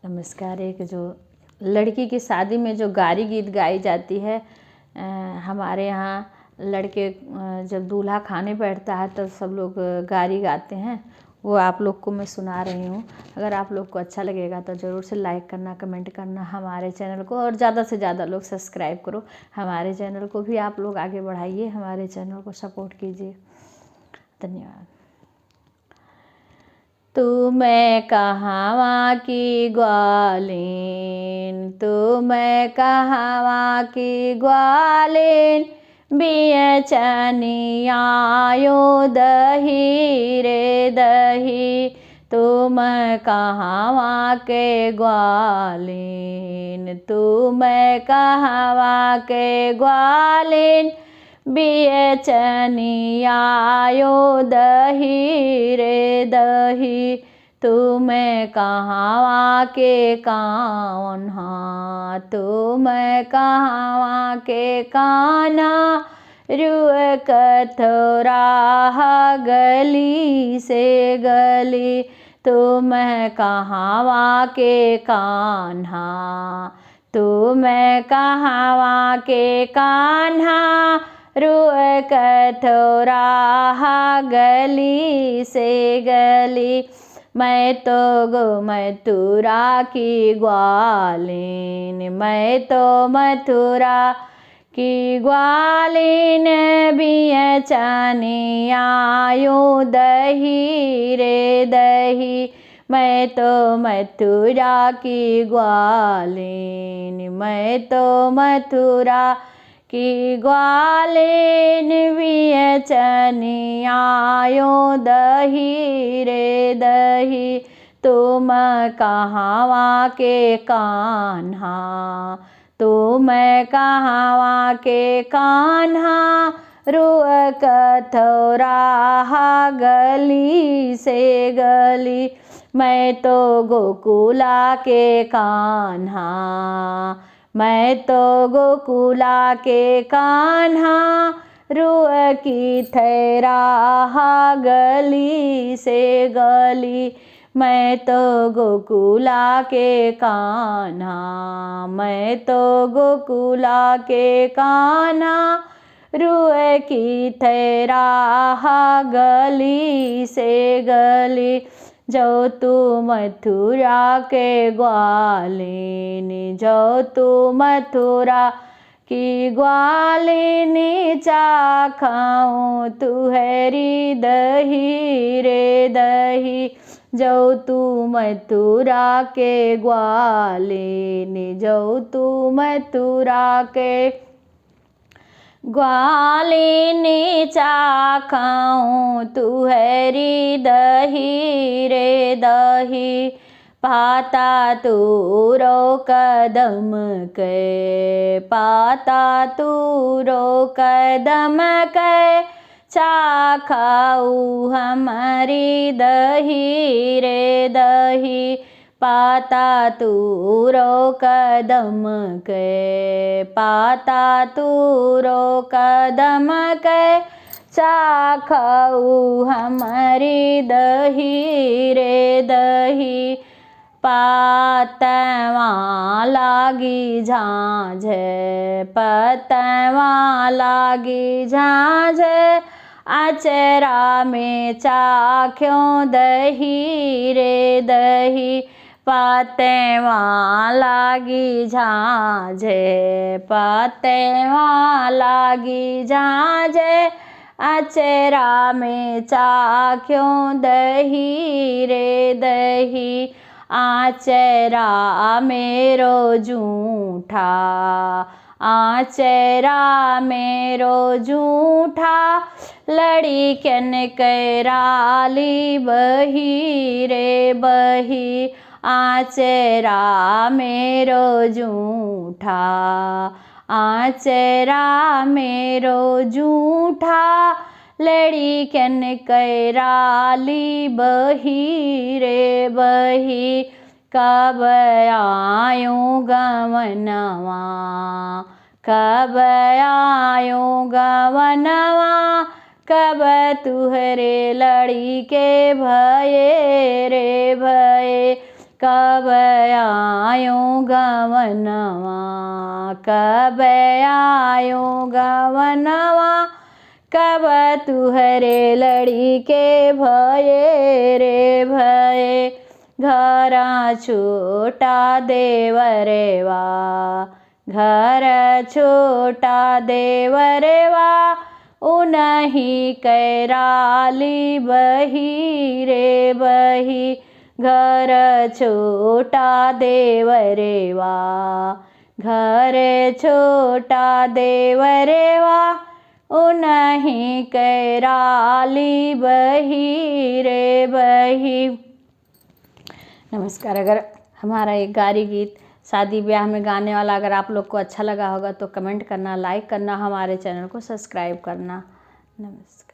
नमस्कार। एक जो लड़की की शादी में जो गारी गीत गाई जाती है, हमारे यहाँ लड़के जब दूल्हा खाने बैठता है तब सब लोग गारी गाते हैं। वो आप लोग को मैं सुना रही हूँ। अगर आप लोग को अच्छा लगेगा तो ज़रूर से लाइक करना, कमेंट करना हमारे चैनल को, और ज़्यादा से ज़्यादा लोग सब्सक्राइब करो। हमारे चैनल को भी आप लोग आगे बढ़ाइए, हमारे चैनल को सपोर्ट कीजिए। धन्यवाद। तू मैं कहवा की ग्वालिन, तू मैं कहवा की ग्वालिन, बियचनियायो दही रे दही। तू मैं कहवा के ग्वालिन, तू मैं कहवा के ग्वालिन, बियचनियायो दही रे दही। तू मैं कहवा के कान्हा, तू मैं कहवा के कान्हा, रुए कथोरा गली से गली। तू मैं कहवा के कान्हा, तू मैं कहवा के कान्हा, रुए कथोरा गली से गली। मैं तो गो मथुरा की ग्वालिन, मैं तो मथुरा की ग्वालिन, बियचनियायो दही रे दही। मैं तो मथुरा की ग्वालिन, मैं तो मथुरा की ग्वालिन, बियचनियायो दही रे दही। तू मैं कहवा के कान्हा, तू मैं कहवा के कान्हा, रुए कथोरा गली से गली। मैं तो गोकुला के कान्हा, मैं तो गोकुला के कान्हा, रुए की थैरा गली से गली। मैं तो गोकुला के कान्हा, मैं तो गोकुला के कान्हा, रुए की थैरा गली से गली। जो तू मथुरा के ग्वालिन, जो तू मथुरा की ग्वालिन, चाखाऊं तुहरी दही रे दही। जो तू मथुरा के ग्वालिन, जो तू मथुरा के ग्वालिन, चाखाऊं तुहरी दही रे दही। पाता तूरो कदम के, पाता तूरो कदम के, चाखाऊ हमारी दही रे दही। पाता तूरो कदम के, पाता तूरो कदम के, चाखाऊ हमारी दही रे दही। पतवा लागी झांझ, पतवा लागी झांझ, अचरा में चाख्यों दही रे दही। पतवा लागी झांझ, पतवा लागी झांझ, अचरा में चाख्यों दही रे दही। आचरा मेरो जूठा, आचरा मेरो जूठा, लड़ी कन कराली बही रे बही। आचरा मेरो जूठा, आचरा मेरो जूठा, लड़ी कन कराली बही रे बही। कब आयूं गवनवा, कब आयूं गवनवा, कब तुहरे लड़ी के भये रे भये। कब आयो गवनवा, कब आयो गवनवा, कब तुहरे लड़ी के भये रे भये। घर छोटा देवरेवा, घर छोटा देवरेवा, उनही कैराली बही रे बही। घर छोटा देवरेवा, घर छोटा देवरेवा, उनही कैराली बही रे बही। नमस्कार। अगर हमारा एक गारी गीत शादी ब्याह में गाने वाला अगर आप लोग को अच्छा लगा होगा तो कमेंट करना, लाइक करना, हमारे चैनल को सब्सक्राइब करना। नमस्कार।